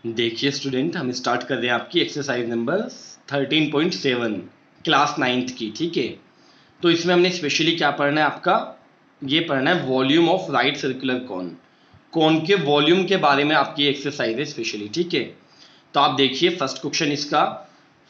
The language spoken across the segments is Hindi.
देखिए स्टूडेंट, हम स्टार्ट कर रहे हैं आपकी एक्सरसाइज नंबर 13.7 क्लास 9th की। ठीक है, तो इसमें हमने स्पेशली क्या पढ़ना है, आपका ये पढ़ना है volume of right circular cone. Cone के वॉल्यूम के बारे में आपकी एक्सरसाइज है स्पेशली। ठीक है, तो आप देखिए फर्स्ट क्वेश्चन इसका,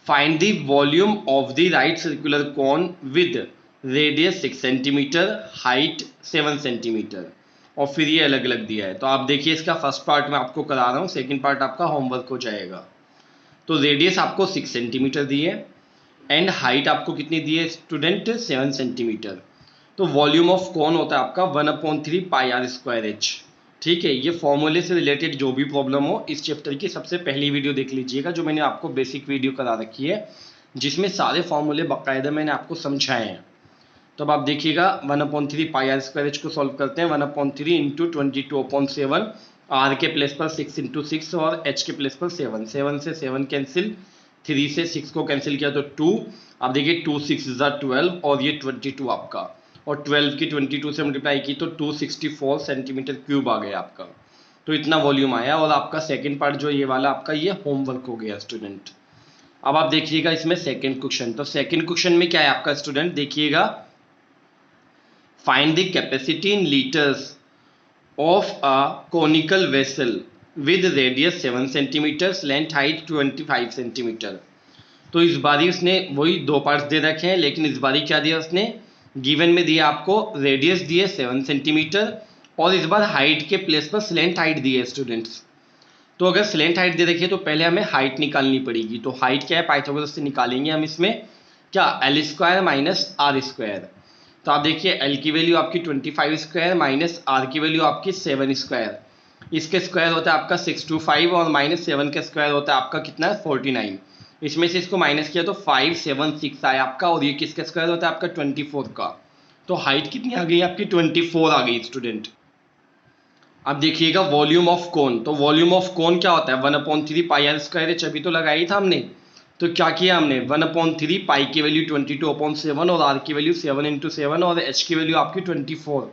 find the volume of the right circular cone with radius 6 centimetre, height 7 centimetre, और फिर ये अलग अलग दिया है। तो आप देखिए इसका फर्स्ट पार्ट मैं आपको करा रहा हूँ, सेकंड पार्ट आपका होमवर्क हो जाएगा। तो रेडियस आपको 6 सेंटीमीटर दी है एंड हाइट आपको कितनी दी है स्टूडेंट, 7 सेंटीमीटर। तो वॉल्यूम ऑफ कॉन होता है आपका 1/3 पाई आर स्क्वायर एच। ठीक है, ये फॉर्मूले से रिलेटेड जो भी प्रॉब्लम हो इस चैप्टर की सबसे पहली वीडियो देख लीजिएगा, जो मैंने आपको बेसिक वीडियो करा रखी है, जिसमें सारे फॉर्मूले बाकायदा मैंने आपको समझाए हैं। तो अब आप देखिएगा 1/3 पाई आर स्क्वायर एच को सॉल्व करते हैं। 1/3 इंटू 22/7, आर के प्लेस पर 6 इंटू 6 और एच के प्लेस पर 7, 7 से 7 कैंसिल, 3 से 6 को कैंसिल किया तो 2। अब देखिए 2 6 12 और ये 22 आपका, और 12 की 22 से मल्टीप्लाई की तो 264 सेंटीमीटर क्यूब आ गया आपका। तो इतना वॉल्यूम आया। और आपका सेकंड पार्ट जो ये वाला आपका, ये होमवर्क हो गया स्टूडेंट। अब आप देखिएगा इसमें सेकंड क्वेश्चन। तो सेकंड क्वेश्चन में क्या है आपका स्टूडेंट, देखिएगा, find the capacity in liters of a conical vessel with radius 7 centimeters, length height 25 centimetre. तो इस बारी उसने वही दो पार्ट्स दे रखे हैं, लेकिन इस बारी क्या दिया उसने, गिवन में दिया आपको रेडियस दिए 7 सेंटीमीटर और इस बार हाइट के प्लेस पर स्लेंट हाइट दी है स्टूडेंट्स। तो अगर स्लेंट हाइट दे रखी है तो पहले हमें हाइट निकालनी पड़ेगी। तो हाइट क्या है, पाइथागोरस से निकालेंगे हम इसमें, क्या, L square minus r square. तो आप देखिए एल की वैल्यू आपकी 25 स्क्वायर माइनस आर की वैल्यू आपकी 7 स्क्वायर। इसके स्क्वायर होता है आपका 625 और माइनस 7 का स्क्वायर होता है आपका कितना है 49। इसमें से इसको माइनस किया तो 576 आया आपका, और ये किसका स्क्वायर होता है आपका 24 का। तो हाइट कितनी आ गई आपकी 24 आ गई स्टूडेंट। अब देखिएगा वॉल्यूम ऑफ कोन। तो वॉल्यूम ऑफ कोन क्या होता है, 1/3 पाई आर स्क्वायर एच, अभी तो लगाया ही था हमने। तो क्या किया हमने, 1/3 पाई की वैल्यू 22/7 और आर की वैल्यू 7 इंटू 7 और एच की वैल्यू आपकी 24।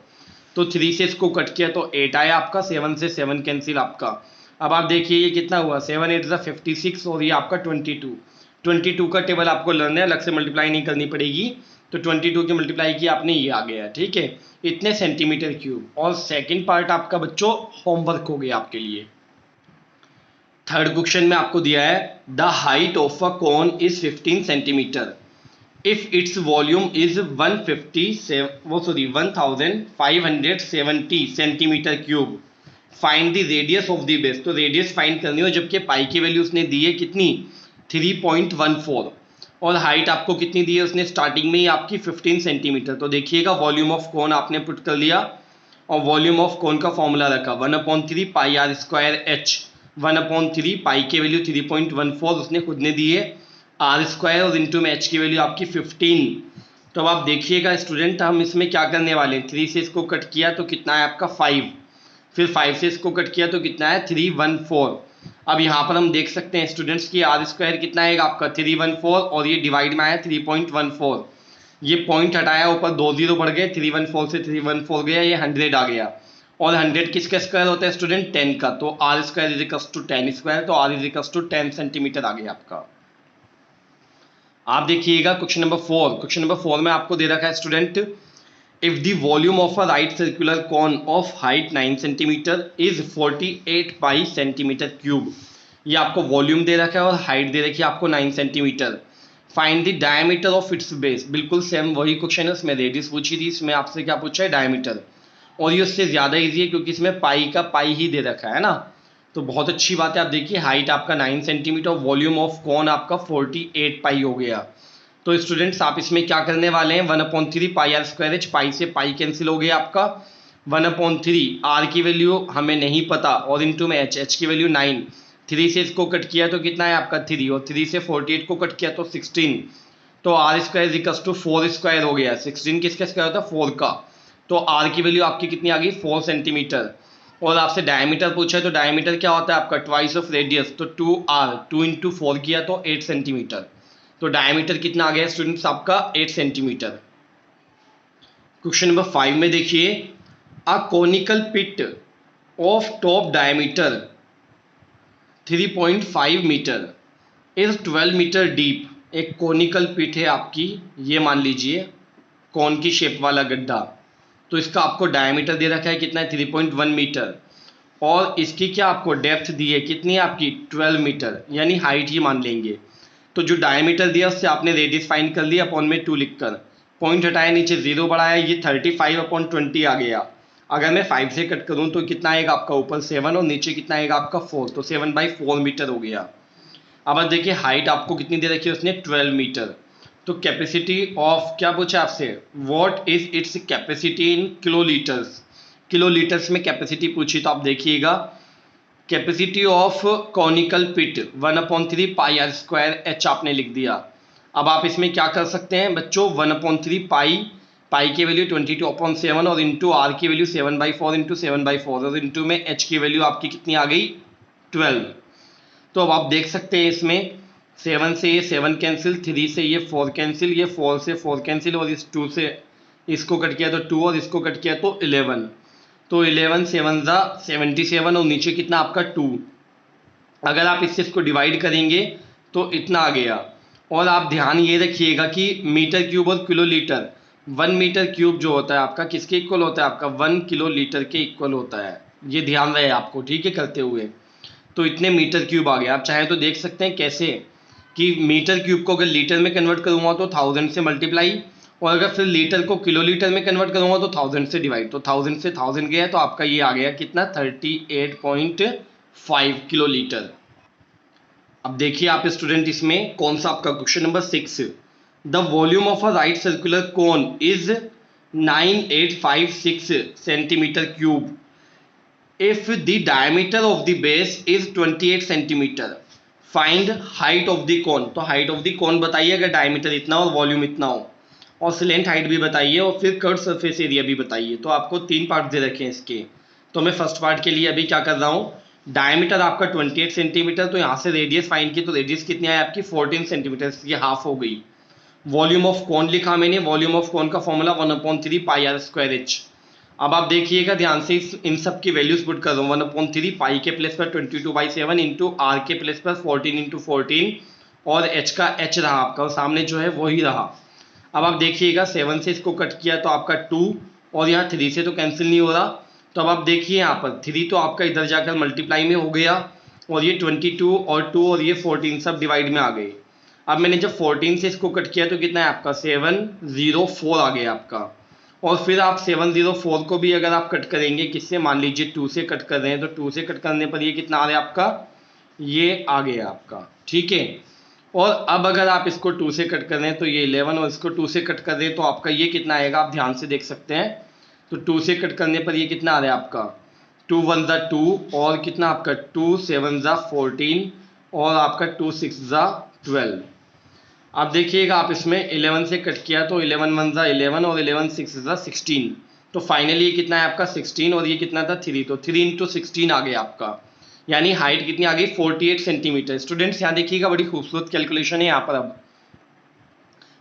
तो 3 से इसको कट किया तो 8 आया आपका, 7 से 7 कैंसिल आपका। अब आप देखिए ये कितना हुआ, 7 8 56 और ये आपका 22। 22 का टेबल आपको लर्न है, अलग से मल्टीप्लाई नहीं करनी पड़ेगी। तो 22 की मल्टीप्लाई की आपने, ये आ गया। ठीक है, इतने सेंटीमीटर क्यूब। और सेकंड पार्ट आपका बच्चों होमवर्क हो गया आपके लिए। थर्ड क्वेश्चन में आपको दिया है, the height of a cone is 15 centimetre if its volume is 1570 centimetre cube, find the radius of the base. तो रेडियस फाइंड करनी हो, जबकि पाई की वैल्यू उसने दी है कितनी, 3.14, और हाइट आपको कितनी दी है उसने स्टार्टिंग में ही आपकी 15 सेंटीमीटर। तो देखिएगा वॉल्यूम ऑफ कोन आपने पुट कर लिया, और वॉल्यूम ऑफ कोन का फॉर्मूला रखा 1/3 पाई आर स्क्वायर एच। 1/3 पाई की वैल्यू 3.14 उसने खुद ने दी है, आर स्क्वायर और इंटू में एच की वैल्यू आपकी 15। तो अब आप देखिएगा स्टूडेंट, हम इसमें क्या करने वाले हैं, 3 से इसको कट किया तो कितना है आपका 5, फिर 5 से इसको कट किया तो कितना है 314। अब यहाँ पर हम देख सकते हैं स्टूडेंट्स की आर स्क्वायर कितना आएगा आपका 314, और ये डिवाइड में आया 3.14। ये पॉइंट हटाया, ऊपर 2 जीरो बढ़ गए, 314 से 314 गया, ये 100 आ गया। और 100 किसका स्क्वायर होता है स्टूडेंट, 10 का। तो are square is equals to 10 square, तो R is equals to 10 centimetre आ गया आपका। आप देखिएगा क्वेश्चन नंबर 4। क्वेश्चन नंबर 4 में आपको दे रखा है student, if the volume of a right circular cone of height 9 centimetre is 48 pi centimetre cube. ये आपको वॉल्यूम दे रखा है और हाइट दे रखी है आपको 9 centimetre. Find the diameter of its base. बिल्कुल सेम वही क्वेश्चन है, उसमें रेडियस पूछी थी, इसमें आपसे क्या पूछा है, डायमीटर। और ये उससे ज़्यादा ईजी है क्योंकि इसमें पाई का पाई ही दे रखा है ना। तो बहुत अच्छी बात है। आप देखिए हाइट आपका 9 सेंटीमीटर, वॉल्यूम ऑफ कॉन आपका 48 पाई हो गया। तो स्टूडेंट्स आप इसमें क्या करने वाले हैं, 1/3 पाई आर स्क्वायर एच, पाई से पाई कैंसिल हो गया आपका। 1/3 आर की वैल्यू हमें नहीं पता, और इंटू में एच, एच की वैल्यू 9। 3 से इसको कट किया तो कितना है आपका 3, और 3 से 48 को कट किया तो 16। तो are square equals to 4 square हो गया। 16 किसका स्क्वायर होता है, 4 का। तो आर की वैल्यू आपकी कितनी आ गई, 4 सेंटीमीटर। और आपसे डायमीटर पूछा है, तो डायमीटर क्या होता है आपका, ट्वाइस ऑफ रेडियस। तो 2r, 2 इंटू 4 किया तो 8 सेंटीमीटर। तो डायमीटर कितना आ गया स्टूडेंट्स आपका 8 सेंटीमीटर। क्वेश्चन नंबर 5 में देखिए, a conical pit of top diameter 3.5 metre is 12 metre deep. एक कोनिकल पिट है आपकी, ये मान लीजिए कौन की शेप वाला गड्ढा, तो इसका आपको डायमीटर दे रखा है कितना है 3.1 मीटर, और इसकी क्या आपको डेप्थ दी है कितनी है आपकी 12 मीटर, यानी हाइट ही मान लेंगे। तो जो डायमीटर दिया उससे आपने रेडियस फाइंड कर लिया अपॉन में 2 लिखकर, पॉइंट हटाया नीचे 0 बढ़ाया, ये 35/20 आ गया। अगर मैं 5 से कट करूं तो कितना आएगा आपका, ऊपर 7 और नीचे कितना आएगा आपका 4, तो 7/4 मीटर हो गया। अब देखिए हाइट आपको कितनी दे रखी है उसने 12 मीटर। तो कैपेसिटी ऑफ क्या पूछा आपसे, what is its capacity in kilolitres, kilolitres में कैपेसिटी पूछी, तो आप देखिएगा capacity of conical pit 1/3 pi are square H आपने लिख दिया। अब आप इसमें क्या कर सकते हैं बच्चों, 1/3 पाई की वैल्यू 22/7 और इंटू आर की वैल्यू 7/4 इंटू 7/4 और इंटू में एच की वैल्यू आपकी कितनी आ गई 12। तो अब आप देख सकते हैं इसमें 7 से ये 7 कैंसिल, 3 से ये 4 कैंसिल, ये 4 से 4 कैंसिल और इस 2 से इसको कट किया तो 2 और इसको कट किया तो 11, तो 11 7 ज़ा 77 और नीचे कितना आपका 2। अगर आप इससे इसको डिवाइड करेंगे तो इतना आ गया। और आप ध्यान ये रखिएगा कि मीटर क्यूब और किलो लीटर, 1 मीटर क्यूब जो होता है आपका किसके इक्वल होता है, आपका 1 किलो लीटर के इक्वल होता है, ये ध्यान रहे आपको, ठीक है, करते हुए। तो इतने मीटर क्यूब आ गए। आप चाहें तो देख सकते हैं कैसे कि मीटर क्यूब को अगर लीटर में कन्वर्ट करूँगा तो 1000 से मल्टीप्लाई, और अगर फिर लीटर को किलो लीटर में कन्वर्ट करूँगा तो 1000 से डिवाइड, तो 1000 से 1000 गया तो आपका ये आ गया कितना 38.5 किलो लीटर। अब देखिए आप स्टूडेंट इसमें कौन सा आपका question number 6, the volume of a right circular cone is 9856 centimetre cube if the diameter of the base is 28 centimetre, find height of the cone. तो हाइट ऑफ द कोन बताइए अगर डायमीटर इतना और वॉल्यूम इतना हो, और स्लेंट हाइट भी बताइए और फिर कर्व सरफेस एरिया भी बताइए। तो आपको 3 पार्ट दे रखे हैं इसके, तो मैं फर्स्ट पार्ट के लिए अभी क्या कर रहा हूँ, डायमीटर आपका 28 सेंटीमीटर, तो यहाँ से रेडियस फाइंड की, तो रेडियस कितनी है आपकी 14 सेंटीमीटर, ये हाफ हो गई। वॉल्यूम ऑफ कोन लिखा मैंने, वॉल्यूम ऑफ कोन का formula 1/3 pi are square h. अब आप देखिएगा ध्यान से इन सब की वैल्यूज पुट कर दो, 1/3 पाई के प्लेस पर 22/7 इंटू आर के प्लेस पर 14 इंटू 14 और एच का एच रहा आपका, और सामने जो है वही रहा। अब आप देखिएगा 7 से इसको कट किया तो आपका 2 और यहाँ 3 से तो कैंसिल नहीं हो रहा, तो अब आप देखिए यहाँ पर 3 तो आपका इधर जाकर मल्टीप्लाई में हो गया, और ये 22 और 2 और ये 14 सब डिवाइड में आ गए। अब मैंने जब 14 से इसको कट किया तो कितना है आपका 704 आ गया आपका, और फिर आप 704 को भी अगर आप कट करेंगे किससे, मान लीजिए 2 से कट कर रहे हैं, तो 2 से कट करने पर ये कितना आ रहा है आपका, ये आ गया आपका, ठीक है। और अब अगर आप इसको 2 से कट कर रहे हैं तो ये 11, और इसको 2 से कट कर रहे हैं तो आपका ये कितना आएगा, आप ध्यान से देख सकते हैं। तो 2 से कट करने पर ये कितना आ रहा है आपका 2 1 ज़ा 2 और कितना आपका 2 7 ज़ा 14 और आपका 2 6 ज़ा 12। अब देखिएगा आप इसमें 11 से कट किया तो 11 1 ज़ा 11 और 11 6 ज़ा 16, तो फाइनली ये कितना है आपका 16 और ये कितना था 3, तो 3 इंटू 16 आ गया आपका, यानी हाइट कितनी आ गई 48 सेंटीमीटर। स्टूडेंट्स यहाँ देखिएगा बड़ी खूबसूरत कैलकुलेशन है यहाँ पर। अब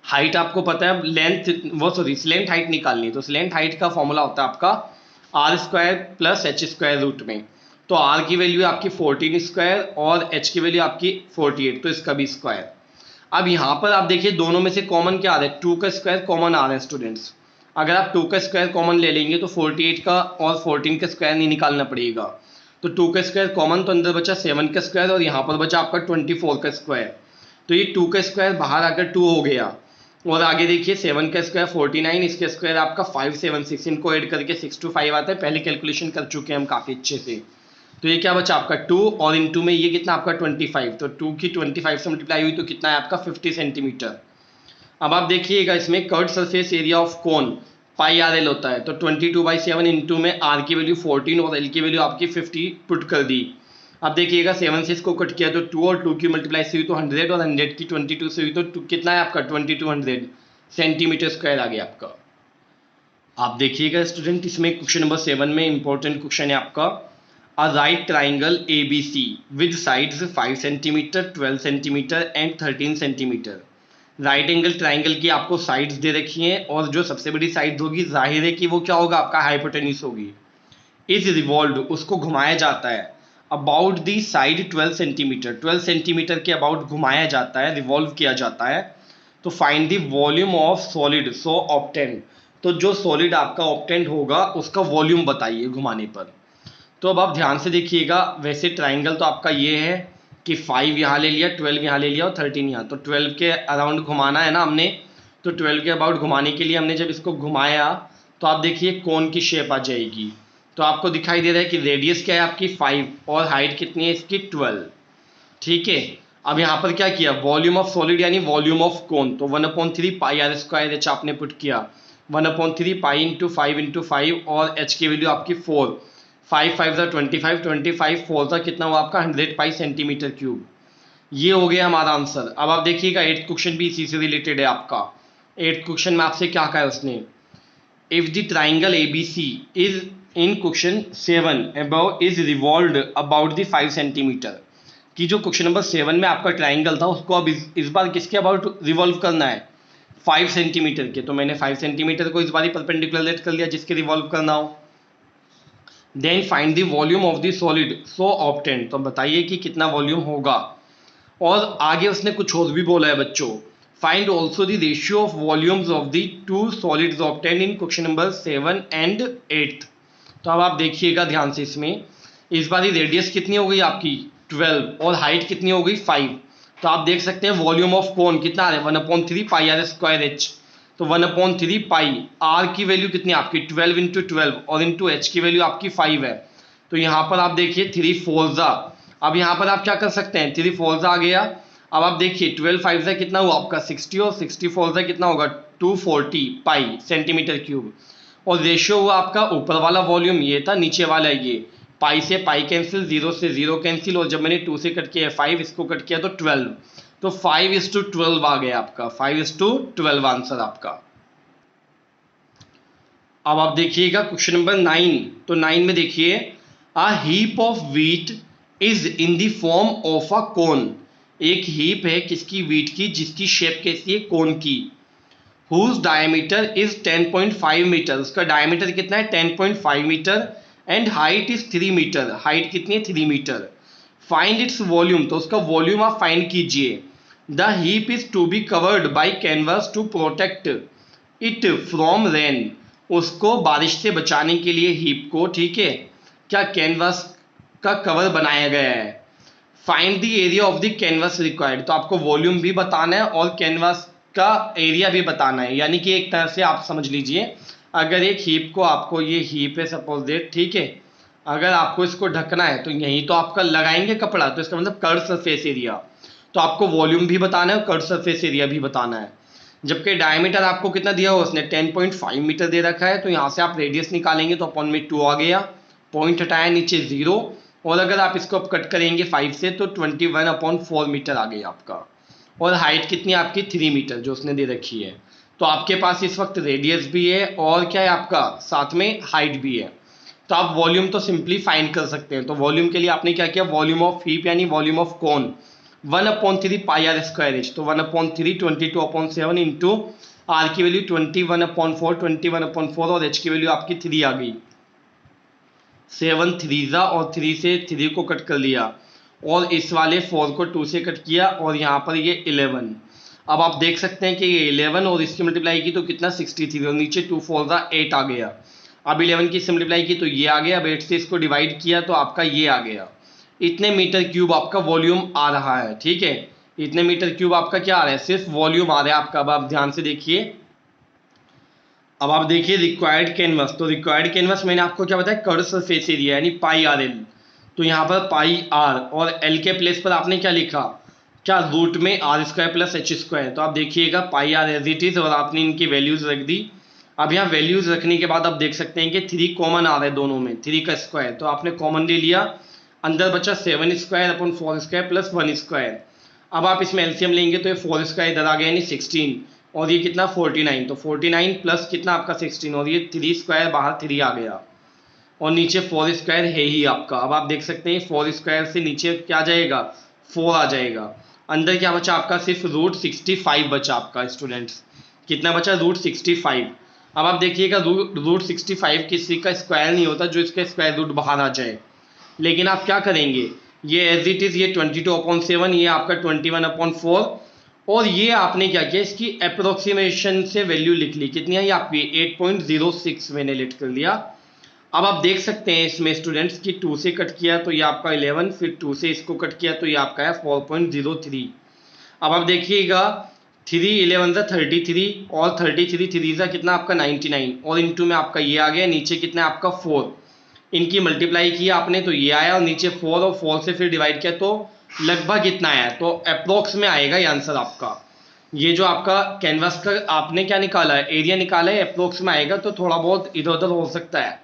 हाइट आपको पता है, लेंथ वो सॉरी स्लेंट हाइट निकालनी है, तो स्लेंट हाइट का फॉर्मूला होता है आपका r square plus h square root में, तो आर की वैल्यू आपकी 14 स्क्वायर और एच की वैल्यू आपकी 48, तो इसका भी स्क्वायर। अब यहाँ पर आप देखिए दोनों में से कॉमन क्या आ रहा है, 2 का स्क्वायर कॉमन आ रहा है स्टूडेंट्स। अगर आप 2 का स्क्वायर कॉमन ले लेंगे तो 48 का और 14 का स्क्वायर नहीं निकालना पड़ेगा, तो 2 का स्क्वायर कॉमन, तो अंदर बचा 7 का स्क्वायर और यहाँ पर बचा आपका 24 का स्क्वायर, तो ये 2 का स्क्वायर बाहर आकर 2 हो गया, और आगे देखिए 7 का स्क्वायर 49, इसके स्क्वायर आपका 576, इनको ऐड करके 625 आता है, पहले कैलकुलेशन कर चुके हैं हम काफ़ी अच्छे से। तो ये क्या बचा आपका 2 और इनटू में ये कितना आपका 25, तो 2 की 25 से मल्टीप्लाई हुई तो कितना है आपका 50 सेंटीमीटर। अब आप देखिएगा इसमें curved surface area of cone pi R L होता है, तो 22/7 इंटू में आर की वैल्यू 14 और एल की वैल्यू आपकी 50 पुट कर दी। अब देखिएगा 7 से इसको कट किया तो 2 और 2 की मल्टीप्लाई से हुई तो 100 और 100 की 22 से हुई तो कितना है आपका 2200 सेंटीमीटर स्क्वायर आ गया आपका। आप देखिएगा स्टूडेंट इसमें क्वेश्चन नंबर 7 में इंपॉर्टेंट क्वेश्चन है आपका, A right triangle ABC with sides 5 centimetre 12 centimetre and 13 centimetre. Right angle triangle की आपको साइड्स दे रखी हैं, और जो सबसे बड़ी साइड होगी जाहिर है कि वो क्या होगा आपका हाइपोटेन्यूज होगी। इज रिवॉल्व्ड, उसको घुमाया जाता है about the side 12 centimetre, 12 centimetre के अबाउट घुमाया जाता है, रिवॉल्व किया जाता है, तो find the volume of solid so obtained, तो जो सॉलिड आपका ऑब्टेंड होगा उसका वॉल्यूम बताइए घुमाने पर। तो अब आप ध्यान से देखिएगा, वैसे ट्राइंगल तो आपका ये है कि 5 यहाँ ले लिया, 12 यहाँ ले लिया और 13 यहाँ, तो 12 के अराउंड घुमाना है ना हमने, तो 12 के अबाउट घुमाने के लिए हमने जब इसको घुमाया तो आप देखिए कोन की शेप आ जाएगी। तो आपको दिखाई दे रहा है कि रेडियस क्या है आपकी 5 और हाइट कितनी है इसकी 12, ठीक है। अब यहाँ पर क्या किया, वॉल्यूम ऑफ सॉलिड यानी वॉल्यूम ऑफ कोन, तो 1/3 पाई आर स्क्वायर एच आपने पुट किया, 1/3 पाई इंटू 5 और एच की वैल्यू आपकी 4, 5 5 25, 25 4 था कितना हुआ आपका 100 पाई सेंटीमीटर क्यूब। ये हो गया हमारा आंसर। अब आप देखिएगा 8th क्वेश्चन भी इसी से रिलेटेड है आपका। 8th क्वेश्चन में आपसे क्या कहा है उसने, if the triangle ABC is in question 7 above is revolved about the 5 centimetre, कि जो क्वेश्चन नंबर 7 में आपका ट्राइंगल था उसको अब इस बार किसके अबाउट रिवॉल्व करना है, 5 सेंटीमीटर के, तो मैंने 5 सेंटीमीटर को इस बार ही परपेंडिकुलर लेट कर लिया जिसके रिवॉल्व करना हो। Then find the volume of the solid so obtained, तो बताइए कि कितना वॉल्यूम होगा। और आगे उसने कुछ और भी बोला है बच्चों, find also the ratio of volumes of the two solids obtained in question number 7 and 8। तो अब आप देखिएगा ध्यान से, इसमें इस बार रेडियस कितनी हो गई आपकी 12 और हाइट कितनी हो गई 5, तो आप देख सकते हैं वॉल्यूम ऑफ कोन कितना आ रहा है 1/3 पाई आर स्क्वायर एच, तो 1/3 पाई आर की वैल्यू कितनी आपकी 12 इंटू 12 और इंटू एच की वैल्यू आपकी 5 है। तो यहाँ पर आप देखिए 3 4 जा, अब यहाँ पर आप क्या कर सकते हैं 3 4 जा आ गया। अब आप देखिए 12 5 जा कितना हुआ आपका 60 और 64 जा कितना होगा 240 पाई सेंटीमीटर क्यूब, और रेशियो हुआ आपका ऊपर वाला वॉल्यूम ये था, नीचे वाला ये, पाई से पाई कैंसिल, 0 से 0 कैंसिल, और जब मैंने 2 से कट किया 5 इसको कट किया तो 12, तो 5:12 आ गया आपका, 5:12 आंसर आपका। अब आप देखिएगा क्वेश्चन नंबर 9, तो 9 में देखिए a heap of wheat is in the form of a cone, एक हीप है किसकी, व्हीट की, जिसकी शेप कैसी है कोन की, हुज डायमीटर इज 10.5 मीटर, उसका डायमीटर कितना है 10.5 metre, and height is 3 metre, height कितनी है 3 मीटर। फाइंड इट्स वॉल्यूम, तो उसका वॉल्यूम आप फाइंड कीजिए। The heap is to be covered by canvas to protect it from rain, उसको बारिश से बचाने के लिए हीप को, ठीक है, क्या कैनवस का कवर बनाया गया है। Find the area of the canvas required, तो आपको वॉल्यूम भी बताना है और कैनवस का एरिया भी बताना है, यानी कि एक तरह से आप समझ लीजिए, अगर एक हीप को, आपको ये हीप है सपोज दैट, ठीक है, अगर आपको इसको ढकना है तो यहीं तो आपका लगाएंगे कपड़ा, तो इसका मतलब कर्व सरफेस एरिया, तो आपको वॉल्यूम भी बताना है और कर्व सरफेस एरिया भी बताना है। जबकि डायमीटर आपको कितना दिया हो उसने 10.5 मीटर दे रखा है, तो यहाँ से आप रेडियस निकालेंगे तो अपॉन में 2 आ गया, पॉइंट हटाया नीचे 0, और अगर आप इसको अब कट करेंगे 5 से तो 21/4 मीटर आ गया आपका, और हाइट कितनी आपकी 3 मीटर जो उसने दे रखी है। तो आपके पास इस वक्त रेडियस भी है और क्या है आपका साथ में हाइट भी है, तो आप वॉल्यूम तो सिंपली फाइंड कर सकते हैं। तो वॉल्यूम के लिए आपने क्या किया, वॉल्यूम ऑफ हीप यानी volume of cone 1/3 pi are square h, तो 1/3 22/7 इंटू आर की वैल्यू 21/4 और एच की वैल्यू आपकी 3 आ गई, 7 3 जा, और 3 से 3 को कट कर लिया, और इस वाले 4 को 2 से कट किया, और यहाँ पर ये 11। अब आप देख सकते हैं कि ये 11 और इसकी मल्टीप्लाई की तो कितना 63, और नीचे 2 4 जा 8 आ गया। अब 11 की इससे मल्टीप्लाई की तो ये आ गया, अब 8 से इसको डिवाइड किया तो आपका ये आ गया, इतने मीटर क्यूब आपका वॉल्यूम आ रहा है, ठीक है, इतने मीटर क्यूब आपका क्या आ रहा है, सिर्फ वॉल्यूम आ रहा है आपका। अब आप ध्यान से देखिए, अब आप देखिए रिक्वायर्ड कैनवस, तो रिक्वायर्ड कैनवस मैंने आपको क्या बताया, कर्व सरफेस एरिया यानी पाई आर एल, तो यहाँ पर पाई आर और एल के प्लेस पर आपने क्या लिखा, क्या रूट में r square plus h square, तो आप देखिएगा pi r as it is, और आपने इनकी वैल्यूज रख दी। अब यहाँ वैल्यूज रखने के बाद आप देख सकते हैं कि 3 कॉमन आ रहा है दोनों में, 3 का स्क्वायर, तो आपने कॉमन ले लिया, अंदर बचा 7 square upon 4 square plus 1 square. अब आप इसमें एलसीएम लेंगे तो ये 4 स्क्वायर इधर आ गया यानी 16, और ये कितना 49, तो 49 प्लस कितना आपका 16, और ये 3 स्क्वायर बाहर 3 आ गया, और नीचे 4 स्क्वायर है ही आपका। अब आप देख सकते हैं 4 स्क्वायर से नीचे क्या आ जाएगा 4 आ जाएगा, अंदर क्या बचा आपका सिर्फ √65 बचा आपका स्टूडेंट्स, कितना बचा √65। अब आप देखिएगा √65 किसी का स्क्वायर नहीं होता जो इसका स्क्वायर रूट बाहर आ जाए, लेकिन आप क्या करेंगे, ये एज इट इज़, ये 22/7, ये आपका 21/4, और ये आपने क्या किया, इसकी अप्रोक्सीमेशन से वैल्यू लिख ली, कितनी आई आपकी 8.06 मैंने लिख कर लिया। अब आप देख सकते हैं इसमें स्टूडेंट्स की 2 से कट किया तो ये आपका 11, फिर 2 से इसको कट किया तो ये आपका है 4.03। अब आप देखिएगा 3 11 सा 33, और 33 3 सा कितना आपका 99, और इनटू में आपका ये आ गया, नीचे कितना आपका 4, इनकी मल्टीप्लाई किया आपने तो ये आया, और नीचे 4 और 4 से फिर डिवाइड किया तो लगभग कितना आया, तो अप्रोक्स में आएगा ये आंसर आपका। ये जो आपका कैनवास का आपने क्या निकाला है, एरिया निकाला है, अप्रोक्स में आएगा, तो थोड़ा बहुत इधर उधर हो सकता है।